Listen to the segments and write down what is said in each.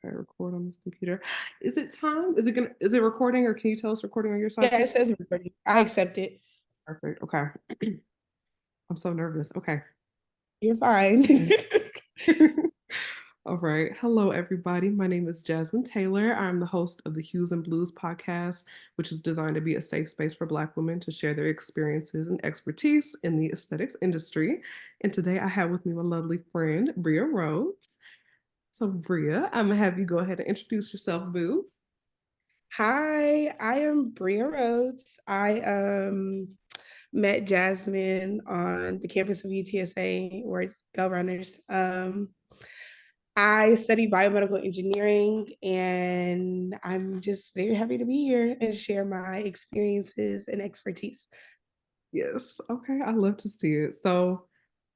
Okay, record on this computer. Is it time? Is it recording or can you tell us recording on your side Yeah, too? it says recording. I accept it. Perfect. Okay. I'm so nervous. Okay. You're fine. All right. Hello, everybody. My name is Jasmine Taylor. I'm the host of the Hues and Blues podcast, which is designed to be a safe space for Black women to share their experiences and expertise in the aesthetics industry. And today I have with me my lovely friend, Bria Rhoads. So, Bria, I'm going to have you go ahead and introduce yourself, boo. Hi, I am Bria Rhoads. I met Jasmine on the campus of UTSA, where Go Runners. I study biomedical engineering, and I'm just very happy to be here and share my experiences and expertise. Yes. Okay. I love to see it. So,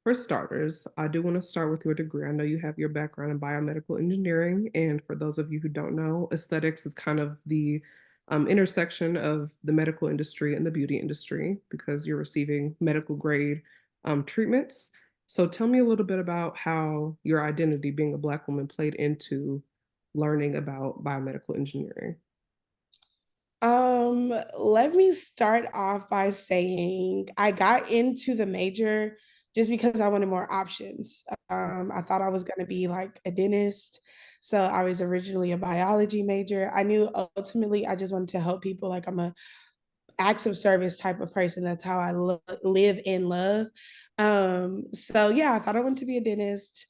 for starters, I do want to start with your degree. I know you have your background in biomedical engineering. And for those of you who don't know, aesthetics is kind of the intersection of the medical industry and the beauty industry because you're receiving medical grade treatments. So, tell me a little bit about how your identity, being a Black woman, played into learning about biomedical engineering. Let me start off by saying I got into the major just because I wanted more options. I thought I was going to be like a dentist. So I was originally a biology major. I knew ultimately I just wanted to help people. Like I'm a acts of service type of person. That's how I live and love. So yeah, I thought I wanted to be a dentist.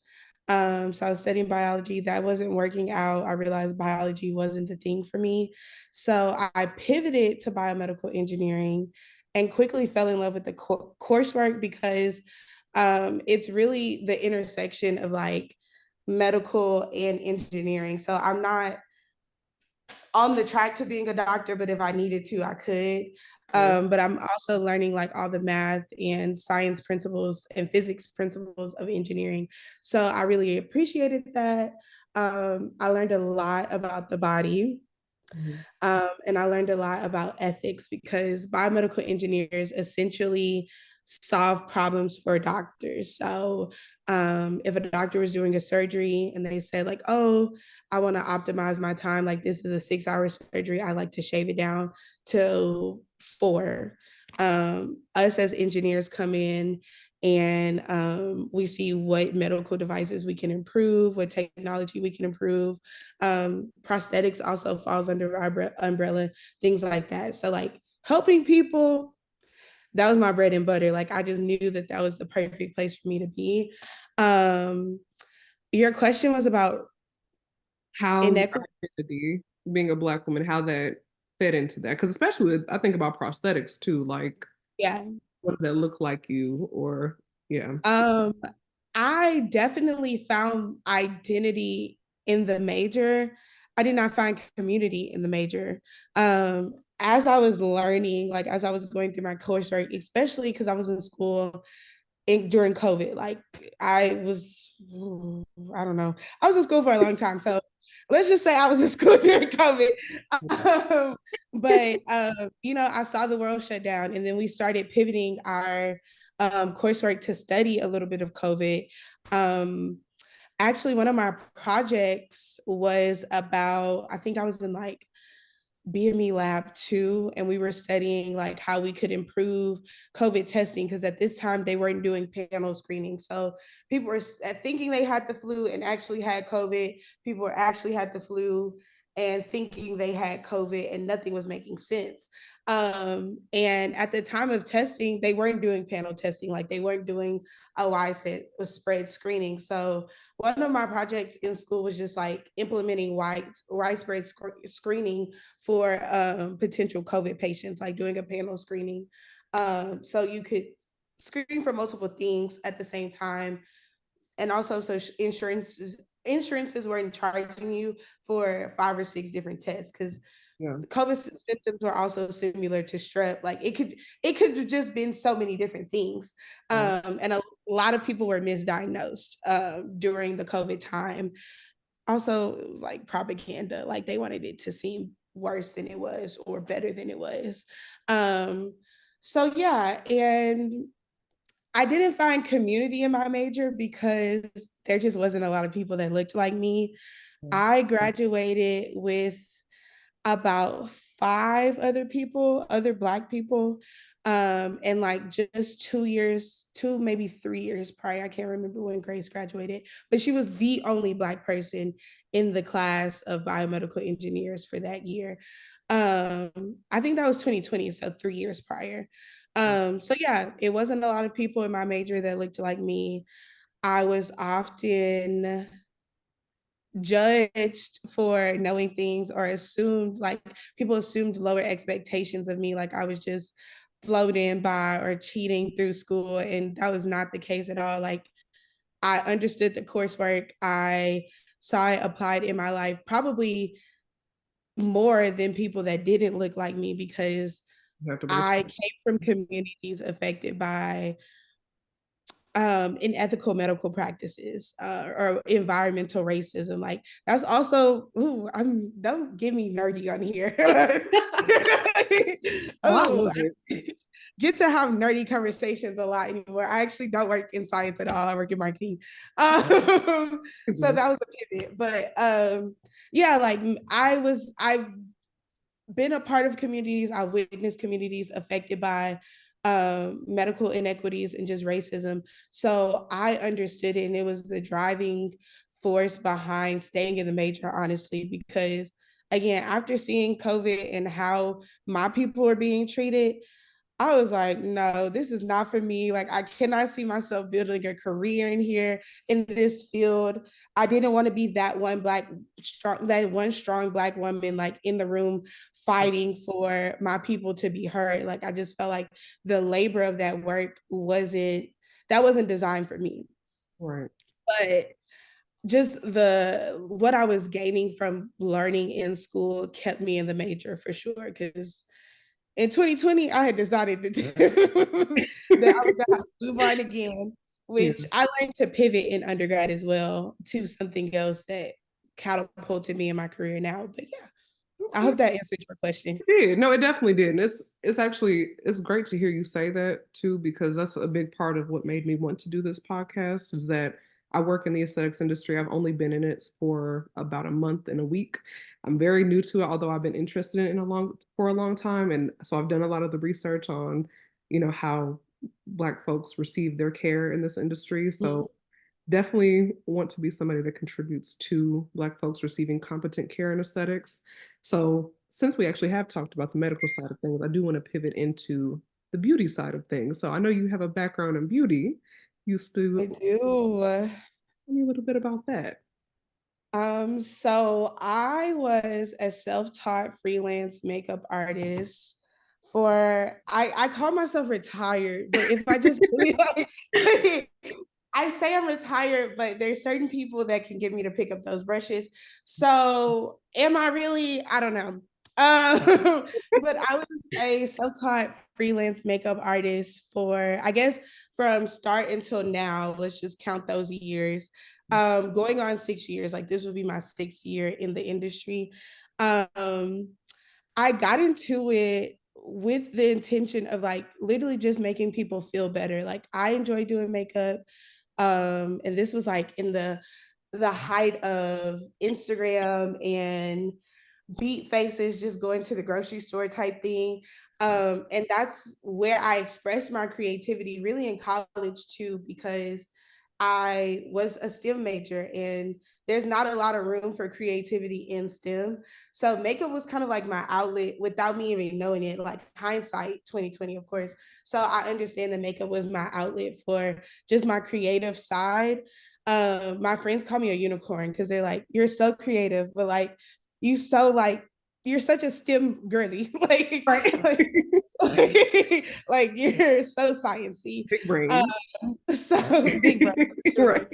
So I was studying biology. That wasn't working out. I realized biology wasn't the thing for me. So I pivoted to biomedical engineering and quickly fell in love with the coursework because it's really the intersection of like medical and engineering. So I'm not on the track to being a doctor, but if I needed to, I could. Right. But I'm also learning like all the math and science principles and physics principles of engineering. So I really appreciated that. I learned a lot about the body. Mhm. And I learned a lot about ethics because biomedical engineers essentially solve problems for doctors. So if a doctor was doing a surgery and they said like, oh, I want to optimize my time, like this is a 6 hour surgery, I like to shave it down to 4. Us as engineers come in and we see what medical devices we can improve, what technology we can improve. Prosthetics also falls under our umbrella, things like that. So like helping people, that was my bread and butter. Like I just knew that that was the perfect place for me to be. Um, your question was about How your inequity. identity, being a Black woman, how that fit into that. Because especially with, I think about prosthetics too, like Yeah. what does that look like you? Or yeah. Um, I definitely found identity in the major. I did not find community in the major. As I was learning, like as I was going through my coursework, especially because I was in school during COVID, like I was, I don't know, I was in school for a long time. So let's just say I was in school during COVID. Um, but I saw the world shut down, and then we started pivoting our coursework to study a little bit of COVID. Um, Actually, one of my projects was about, I think I was in like BME lab 2, and we were studying like how we could improve COVID testing because at this time they weren't doing panel screening. So people were thinking they had the flu and actually had COVID. People were actually had the flu and thinking they had COVID, and nothing was making sense. And at the time of testing, they weren't doing panel testing, like they weren't doing a widespread screening. So one of my projects in school was just like implementing widespread screening for potential COVID patients, like doing a panel screening. So you could screen for multiple things at the same time. And also, so insurances weren't charging you for 5 or 6 different tests because Yeah. COVID symptoms were also similar to strep. Like it could have just been so many different things, Right. and a lot of people were misdiagnosed during the COVID time. Also, it was like propaganda. Like they wanted it to seem worse than it was or better than it was. Um, so yeah, and I didn't find community in my major because there just wasn't a lot of people that looked like me. Mm. I graduated with about five other people, other Black people. And like just 2 years, two, maybe 3 years prior, I can't remember when Grace graduated, but she was the only Black person in the class of biomedical engineers for that year. I think that was 2020, so 3 years prior. So yeah, it wasn't a lot of people in my major that looked like me. I was often judged for knowing things or assumed like people assumed lower expectations of me, like I was just floating by or cheating through school, and that was not the case at all. Like I understood the coursework, I saw it applied in my life probably more than people that didn't look like me, because You have to bring I it. came from communities affected by in ethical medical practices or environmental racism. Like that's also, ooh, don't get me nerdy on here. Oh, I Oh, love it. get to have nerdy conversations a lot anymore. I actually don't work in science at all. I work in marketing. So Mhm. that was a pivot. But yeah, like I've been a part of communities. I've witnessed communities affected by medical inequities and just racism. So I understood it, and it was the driving force behind staying in the major, honestly, because again, after seeing COVID and how my people are being treated, I was like, no, this is not for me. Like, I cannot see myself building a career in here in this field. I didn't want to be that one strong Black woman, like in the room fighting for my people to be heard. Like, I just felt like the labor of that work wasn't designed for me. Right. But just the what I was gaining from learning in school kept me in the major for sure. Because in 2020, I had decided that, that I was going to move on again, Yeah. which I learned to pivot in undergrad as well to something else that catapulted me in my career now. But yeah, I Okay. hope that answered your question. It did. No, it definitely did. And it's actually it's great to hear you say that too, because that's a big part of what made me want to do this podcast is that I work in the aesthetics industry. I've only been in it for about a month and a week. I'm very new to it, although I've been interested in it for a long time. And so I've done a lot of the research on, how Black folks receive their care in this industry. Mhm. So definitely want to be somebody that contributes to Black folks receiving competent care in aesthetics. So, since we actually have talked about the medical side of things, I do want to pivot into the beauty side of things. So, I know you have a background in beauty. Used I to do. tell me a little bit about that. So I was a self-taught freelance makeup artist for I call myself retired, but if I just really like I say I'm retired, but there's certain people that can get me to pick up those brushes. So am I really? I don't know. But I was a self-taught freelance makeup artist for, I guess, from start until now. Let's just count those years. Going on 6 years. Like this would be my 6th year in the industry. Um, I got into it with the intention of like literally just making people feel better. Like I enjoy doing makeup. And this was like in the height of Instagram and beat faces, just going to the grocery store type thing. And that's where I expressed my creativity really in college too, because I was a STEM major and there's not a lot of room for creativity in STEM. So makeup was kind of like my outlet without me even knowing it, like hindsight 2020, of course. So I understand that makeup was my outlet for just my creative side. My friends call me a unicorn because they're like, you're so creative, but like you so like you're such a STEM girly. Right. Like, like you're so sciencey. Big brain. So big brother for Right.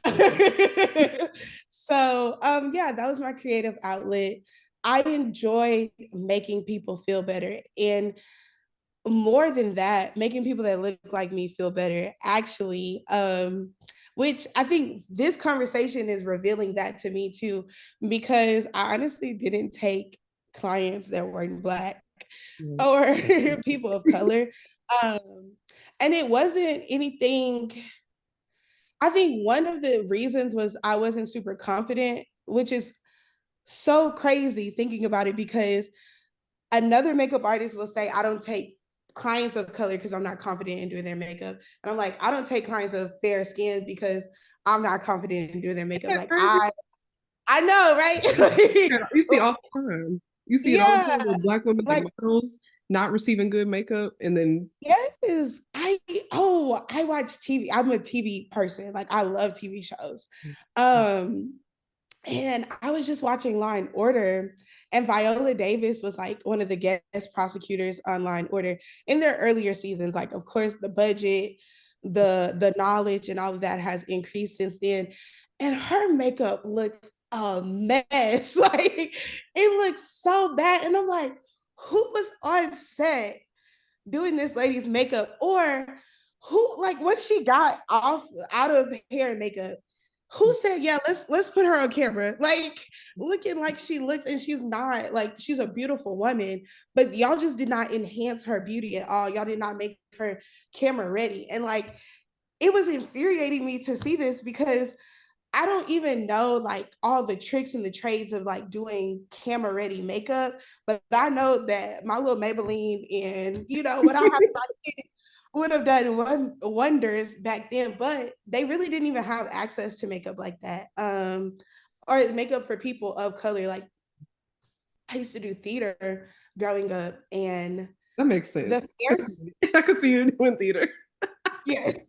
sure. So yeah, that was my creative outlet. I enjoy making people feel better. And more than that, making people that look like me feel better, actually, which I think this conversation is revealing that to me too, because I honestly didn't take clients that weren't Black Yeah. or people of color. Um, And it wasn't anything. I think one of the reasons was I wasn't super confident, which is so crazy thinking about it because another makeup artist will say, I don't take clients of color because I'm not confident in doing their makeup. And I'm like, I don't take clients of fair skin because I'm not confident in doing their makeup. That's Like crazy. I know, Yeah, right? you see all the time. You see it all the Yeah. time with Black women, like Like, models, not receiving good makeup, and then yes. I watch TV. I'm a TV person. Like I love TV shows. Um, And I was just watching Law and Order, and Viola Davis was like one of the guest prosecutors on Law and Order in their earlier seasons. Like, of course, the budget, the knowledge, and all of that has increased since then. And her makeup looks a mess. Like, it looks so bad. And I'm like, who was on set doing this lady's makeup? Or who, like, once she got off out of hair and makeup, who said, yeah, let's put her on camera, like looking like she looks, and she's not, like, she's a beautiful woman, but y'all just did not enhance her beauty at all. Y'all did not make her camera ready. And like, it was infuriating me to see this because I don't even know like all the tricks and the trades of like doing camera ready makeup, but I know that my little Maybelline and what I have would have done wonders back then. But they really didn't even have access to makeup like that, or makeup for people of color. Like I used to do theater growing up, and that makes the sense. fairs. I could see you doing theater. Yes,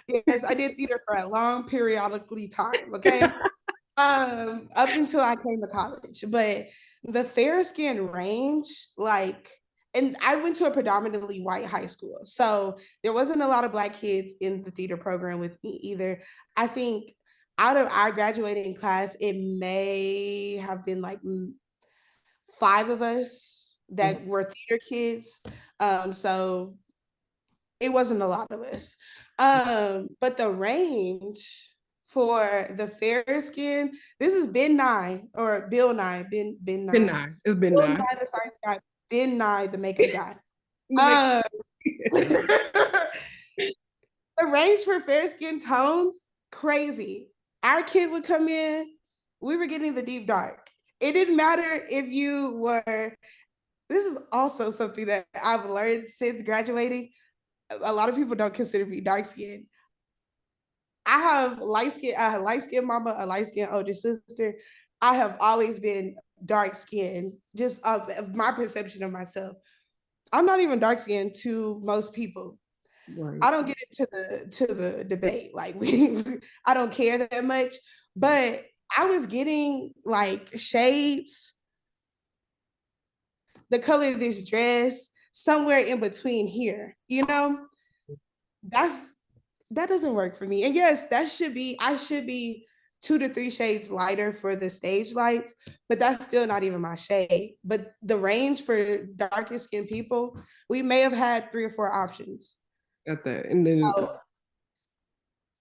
yes, I did theater for a long periodically time. Okay, up until I came to college. But the fair skin range, like, and I went to a predominantly white high school. So there wasn't a lot of black kids in the theater program with me either. I think out of our graduating class, it may have been like five of us that were theater kids. So it wasn't a lot of us. But the range for the fair skin, this is Ben Nye or Bill Nye, Ben Been Nye, nine. It's been Bill nine. Nye the science guy, Ben Nye the makeup guy. The make- Um, the range for fair skin tones, crazy. Our kid would come in, we were getting the deep dark. It didn't matter if you were. This is also something that I've learned since graduating. A lot of people don't consider me dark skinned. I have light skin mama, a light skin older sister. I have always been dark skinned, just of my perception of myself. I'm not even dark skinned to most people. right. I don't get into the debate. Like I don't care that much. Right. But I was getting like shades, the color of this dress, somewhere in between here. That's that doesn't work for me. And yes, I should be 2 to 3 shades lighter for the stage lights, but that's still not even my shade. But the range for darker skinned people, we may have had 3 or 4 options. At that. And then So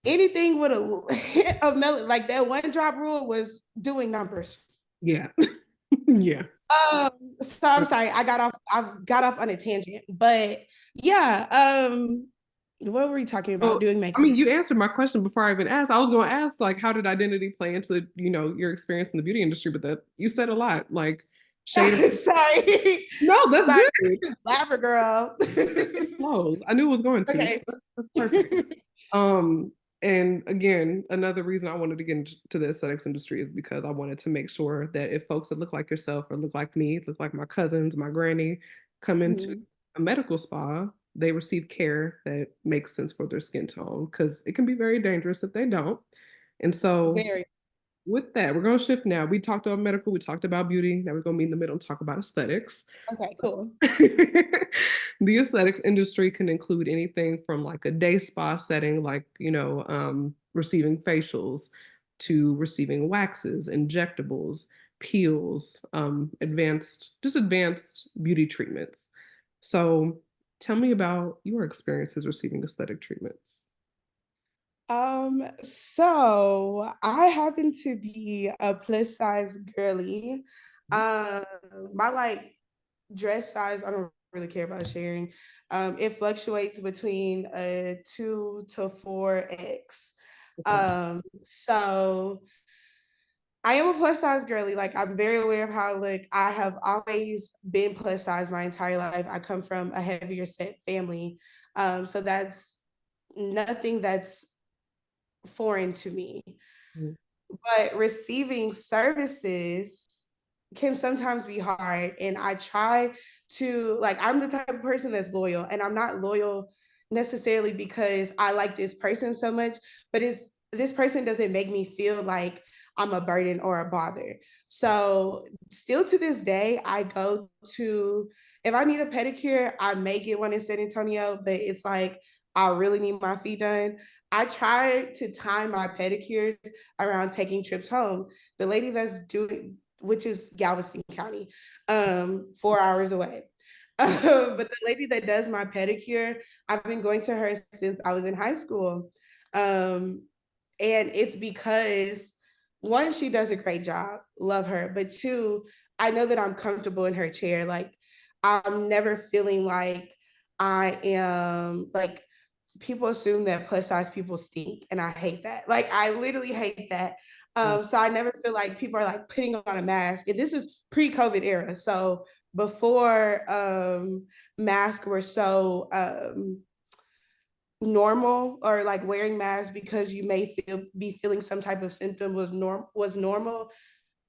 anything with a melon, like that one drop rule was doing numbers. yeah. Yeah. Um, so I'm sorry, I got off on a tangent, but yeah, what were we talking about? Oh, Doing I makeup. mean, you answered my question before I even asked. I was going to ask, like, how did identity play into, your experience in the beauty industry? But that you said a lot, like shade of. Sorry. No, that's Sorry, good. just blabber girl. It flows. I knew it was going to. Okay. That's perfect. Um, and again, another reason I wanted to get into the aesthetics industry is because I wanted to make sure that if folks that look like yourself or look like me, look like my cousins, my granny, come into Mhm. a medical spa, they receive care that makes sense for their skin tone because it can be very dangerous if they don't. And so Very. with that, we're going to shift now. We talked about medical, we talked about beauty. Now we're going to meet in the middle and talk about aesthetics. Okay, cool. The aesthetics industry can include anything from like a day spa setting, like, receiving facials to receiving waxes, injectables, peels, advanced beauty treatments. So tell me about your experiences receiving aesthetic treatments. So I happen to be a plus size girly. Um, my like dress size on a really care about sharing. It fluctuates between a 2 to 4x. Okay. So I am a plus size girly. Like I'm very aware of how I look. I have always been plus size my entire life. I come from a heavier set family. So that's nothing that's foreign to me. Mhm. But receiving services can sometimes be hard. And I try to, like, I'm the type of person that's loyal, and I'm not loyal necessarily because I like this person so much, but it's this person doesn't make me feel like I'm a burden or a bother. So, still to this day, I go to, if I need a pedicure, I may get one in San Antonio, but it's like, I really need my feet done. I try to time my pedicures around taking trips home. The lady that's doing, which is Galveston County, 4 hours away. But the lady that does my pedicure, I've been going to her since I was in high school. Um, and it's because one, she does a great job, love her. But two, I know that I'm comfortable in her chair. Like I'm never feeling like I am like people assume that plus size people stink, and I hate that. Like I literally hate that. Mm. So I never feel like people are like putting on a mask, and this is pre-COVID era. So before masks were so normal, or like wearing masks because you may be feeling some type of symptom was normal.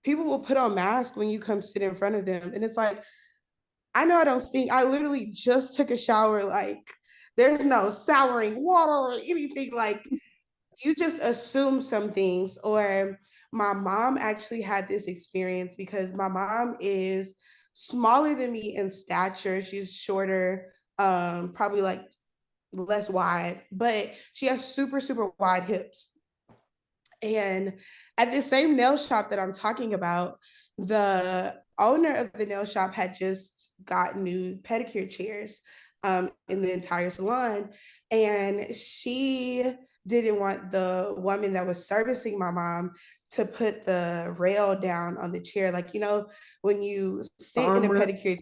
People will put on masks when you come sit in front of them, and it's like I know I don't stink. I literally just took a shower. Like there's no souring water or anything. Like you just assume some things. Or my mom actually had this experience because my mom is smaller than me in stature. She's shorter, probably like less wide, but she has super, super wide hips. And at the same nail shop that I'm talking about, the owner of the nail shop had just got new pedicure chairs in the entire salon. And she didn't want the woman that was servicing my mom to put the rail down on the chair. Like, when you The sit in a armrest. pedicure,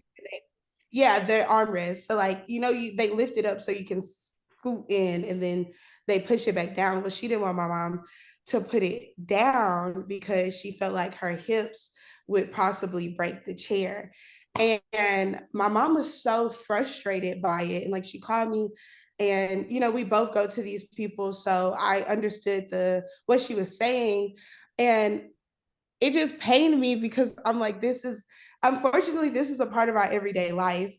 yeah, their armrest. So like, they lift it up so you can scoot in, and then they push it back down. But she didn't want my mom to put it down because she felt like her hips would possibly break the chair. And my mom was so frustrated by it. And like she called me, and we both go to these people. So I understood the what she was saying. And it just pained me because I'm like, this is unfortunately this is a part of our everyday life.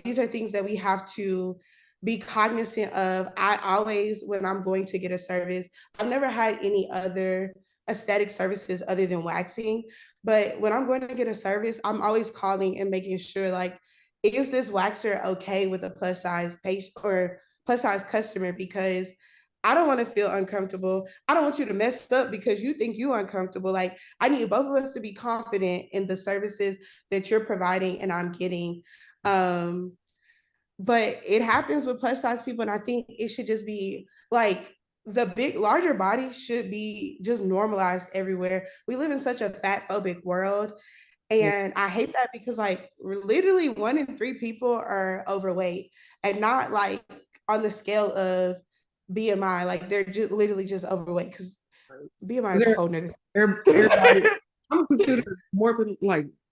These are things that we have to be cognizant of. I always, when I'm going to get a service, I've never had any other aesthetic services other than waxing. But when I'm going to get a service, I'm always calling and making sure, like, is this waxer okay with a plus size patient or plus size customer? Because I don't want to feel uncomfortable. I don't want you to mess up because you think you're uncomfortable. Like, I need both of us to be confident in the services that you're providing and I'm getting. Um, but it happens with plus size people, and I think it should just be like the larger bodies should be just normalized everywhere. We live in such a fat phobic world, Yeah. and I hate that because like literally 1 in 3 people are overweight, and not like on the scale of BMI. Like they're just literally just overweight, because BMI is a There, whole nother everybody. thing. I'm considered morbid,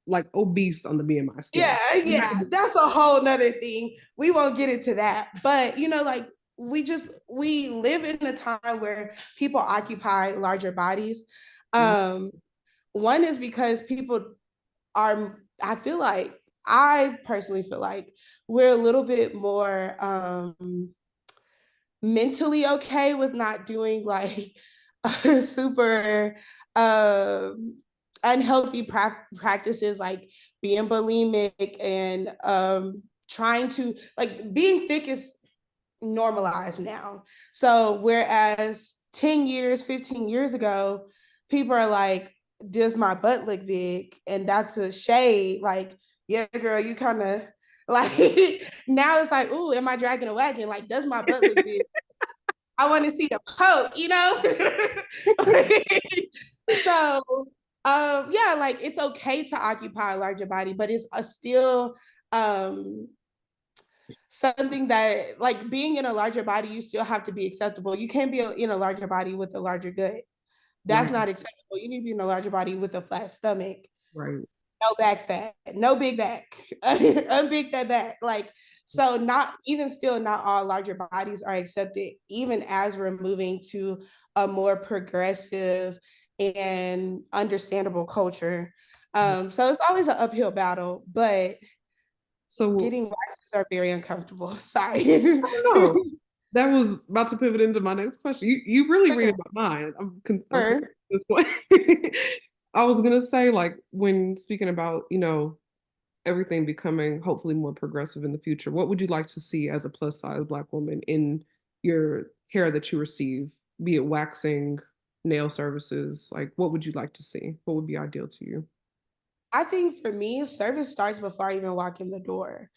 like obese on the BMI Yeah, scale. yeah, that's a whole nother thing. We won't get into that. But like we live in a time where people occupy larger bodies. Mhm. Um, one is because people are, I personally feel like we're a little bit more mentally okay with not doing like super unhealthy practices, like being bulimic and trying to, like, being thick is normalized now. So whereas 10 years, 15 years ago, people are like, does my butt look big? And that's a shade. Like, yeah, girl, you kind of like now it's like, ooh, am I dragging a wagon? Like, does my butt look big? I want to see the poke, So yeah, like it's okay to occupy a larger body, but it's still um something that, like, being in a larger body, you still have to be acceptable. You can't be in a larger body with a larger gut. That's Right, not acceptable. You need to be in a larger body with a flat stomach, right. no back fat, no big back, unbig that back. Like, so not even still, not all larger bodies are accepted, even as we're moving to a more progressive and understandable culture. So it's always an uphill battle, but So, getting waxes are very uncomfortable. Sorry. I don't know. That was about to pivot into my next question. You really read my mind. I'm confused at this point. I was gonna say, like, when speaking about, everything becoming hopefully more progressive in the future, what would you like to see as a plus size Black woman in your hair that you receive, be it waxing, nail services? Like, what would you like to see? What would be ideal to you? I think for me, service starts before I even walk in the door.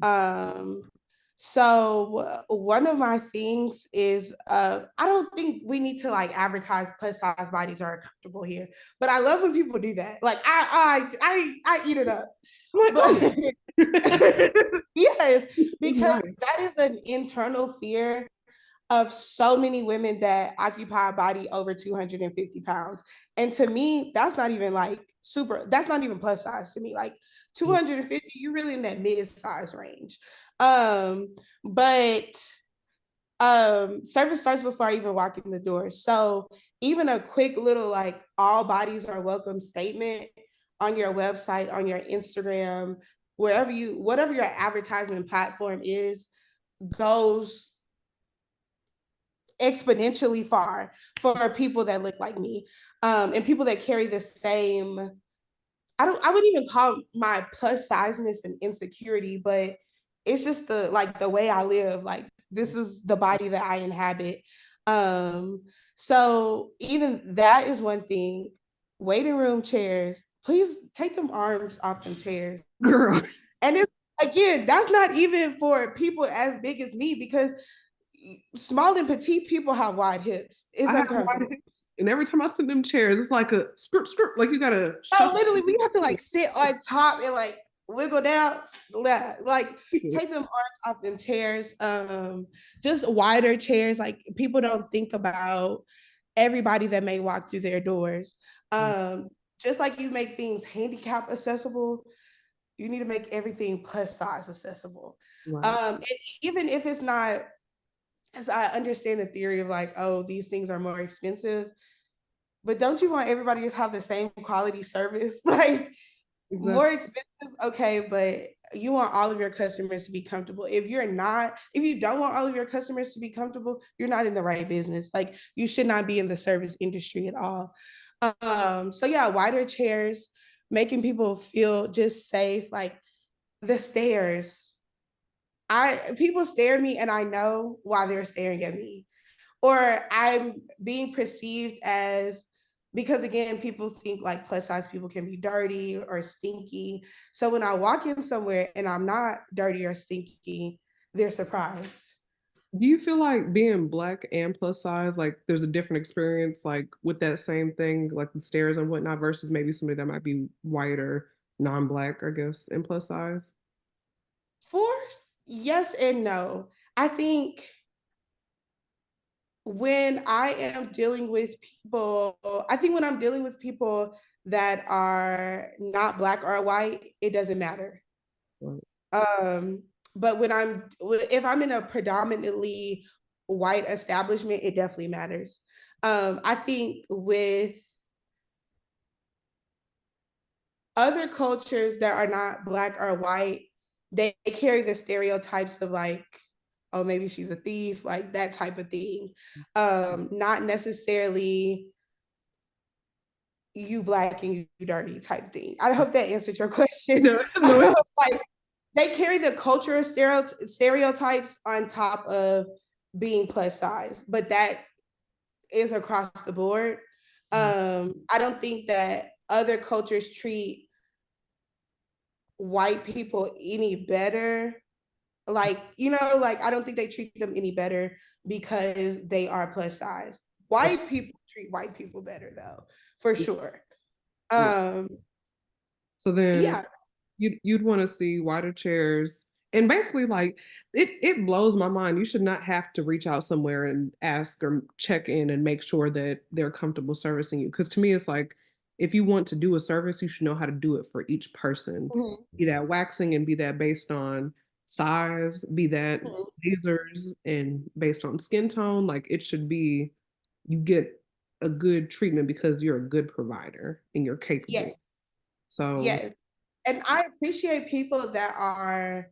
Um, so one of my things is I don't think we need to like advertise plus size bodies are comfortable here, but I love when people do that. Like I eat it up. I'm like, But oh, yes, because nice. that is an internal fear of so many women that occupy a body over 250 pounds. And to me, that's not even like super, that's not even plus size to me. Like 250, you're really in that mid-size range. But service starts before I even walk in the door. So even a quick little like all bodies are welcome statement on your website, on your Instagram, wherever you, whatever your advertisement platform is, goes exponentially far for people that look like me, and people that carry the same. I wouldn't even call my plus sizeness an insecurity, but it's just the way I live. Like, this is the body that I inhabit. Um, so even that is one thing. Waiting room chairs, please take them arms off them chairs. Girl, And it's, again, that's not even for people as big as me, because small and petite people have wide hips. It's I have wide uncomfortable. hips, and every time I sit in them chairs, it's like a script, like you gotta Oh, shuffle. literally, we have to like sit on top and like wiggle down. Yeah, like take them arms off them chairs. Just wider chairs. Like, people don't think about everybody that may walk through their doors. Um, just like you make things handicap accessible, you need to make everything plus size accessible. Right. And even if it's not, as I understand the theory of like, oh, these things are more expensive, but don't you want everybody to have the same quality service? Like, more Exactly. expensive, okay, but you want all of your customers to be comfortable. If you don't want all of your customers to be comfortable, you're not in the right business. Like, you should not be in the service industry at all. So yeah, wider chairs, making people feel just safe. Like, the stairs. People stare at me and I know why they're staring at me, or I'm being perceived as, because again, people think like plus size people can be dirty or stinky. So when I walk in somewhere and I'm not dirty or stinky, they're surprised. Do you feel like being Black and plus size, like there's a different experience, like with that same thing, like the stairs and whatnot, versus maybe somebody that might be white or non-Black, I guess, and plus size? For yes and no. I think when I am dealing with people, I think when I'm dealing with people that are not Black or white, it doesn't matter. Right. Um, but if I'm in a predominantly white establishment, it definitely matters. I think with other cultures that are not Black or white, they carry the stereotypes of like, oh, maybe she's a thief, like that type of thing. Not necessarily you Black and you dirty type thing. I hope that answered your question. No, no, it, Like, they carry the cultural stereotypes on top of being plus size, but that is across the board. I don't think that other cultures treat white people any better. Like, like, I don't think they treat them any better because they are plus size. White people treat white people better though, for sure. right. Um, So then, yeah. you'd want to see wider chairs. And basically, like it blows my mind. You should not have to reach out somewhere and ask or check in and make sure that they're comfortable servicing you. Because to me, it's like if you want to do a service, you should know how to do it for each person. Mhm. Be that waxing and be that based on size, be that Mhm. lasers and based on skin tone. Like it should be you get a good treatment because you're a good provider and you're capable. Yes. So Yes. And I appreciate people that are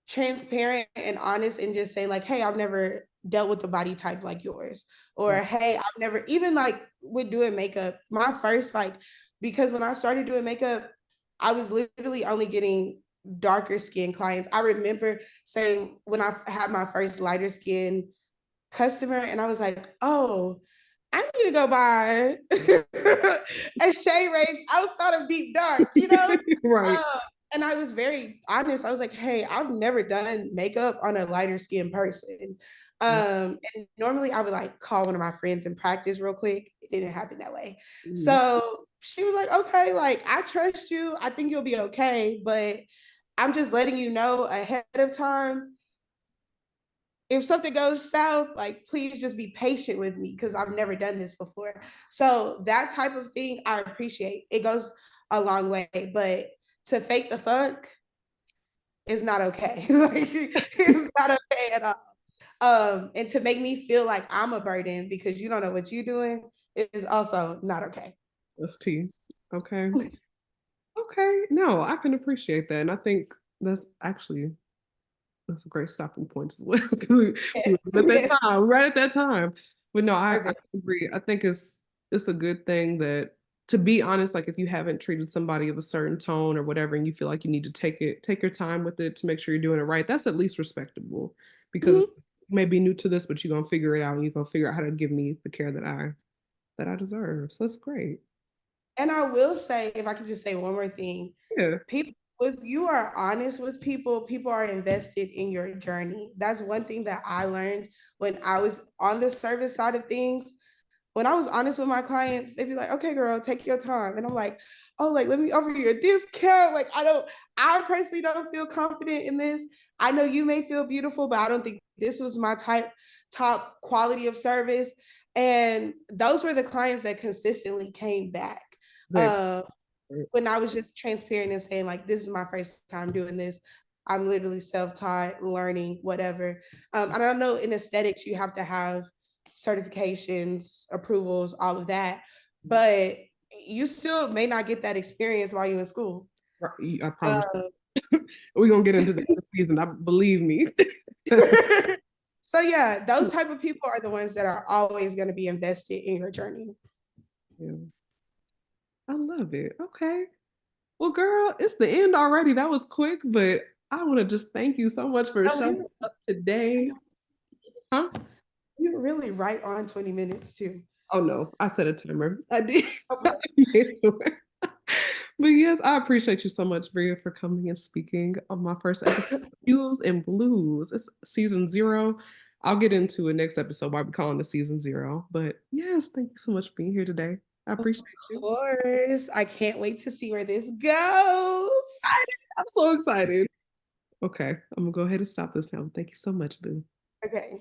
transparent and honest and just say like, hey, I've never dealt with a body type like yours, or right. hey, I've never, even like with doing makeup, my first like, because when I started doing makeup, I was literally only getting darker skin clients. I remember saying when I had my first lighter skin customer, and I was like, oh, I need to go buy a shade range outside of deep dark, you know? Right. Uh, and I was very honest. I was like, hey, I've never done makeup on a lighter skin person. And normally I would like call one of my friends and practice real quick. It didn't happen that way. Mhm. So she was like, okay, like I trust you. I think you'll be okay. But I'm just letting you know ahead of time, if something goes south, like please just be patient with me because I've never done this before. So that type of thing I appreciate. It goes a long way, but to fake the funk is not okay. Like it's not okay at all. And to make me feel like I'm a burden because you don't know what you're doing is also not okay. That's tea. Okay. Okay. No, I can appreciate that. And I think that's actually that's a great stopping point as well. We Yes, were at that yes, time, right at that time. But no, I perfect. agree. I think it's a good thing that to be honest, like if you haven't treated somebody of a certain tone or whatever, and you feel like you need to take your time with it to make sure you're doing it right, that's at least respectable because Mhm. you may be new to this, but you're gonna figure it out and you're gonna figure out how to give me the care that I deserve. So that's great. And I will say, if I could just say one more thing, Yeah. people, if you are honest with people, people are invested in your journey. That's one thing that I learned when I was on the service side of things. When I was honest with my clients, they'd be like, okay, girl, take your time. And I'm like, oh, like, let me offer you a discount. Like, I personally don't feel confident in this. I know you may feel beautiful, but I don't think this was my top quality of service. And those were the clients that consistently came back. That Uh, when I was just transparent and saying, like, this is my first time doing this. I'm literally self-taught, learning, whatever. And I know in aesthetics, you have to have certifications, approvals, all of that. But you still may not get that experience while you're in school. I promise. Uh, We're gonna get into that this season. I believe me. so yeah, those type of people are the ones that are always going to be invested in your journey. Yeah, I love it. Okay. Well, girl, it's the end already. That was quick, but I want to just thank you so much for Oh, showing up today. Huh? you're really right on 20 minutes too. Oh no, I set a timer. I did. I Okay. made sure. But yes, I appreciate you so much, Bria, for coming and speaking on my first episode of Hues and Blues. It's season 0. I'll get into a next episode why we calling it season 0. But yes, thank you so much for being here today. I Of appreciate you. course. I can't wait to see where this goes. I'm so excited. Okay, I'm gonna go ahead and stop this now. Thank you so much, Boo. Okay.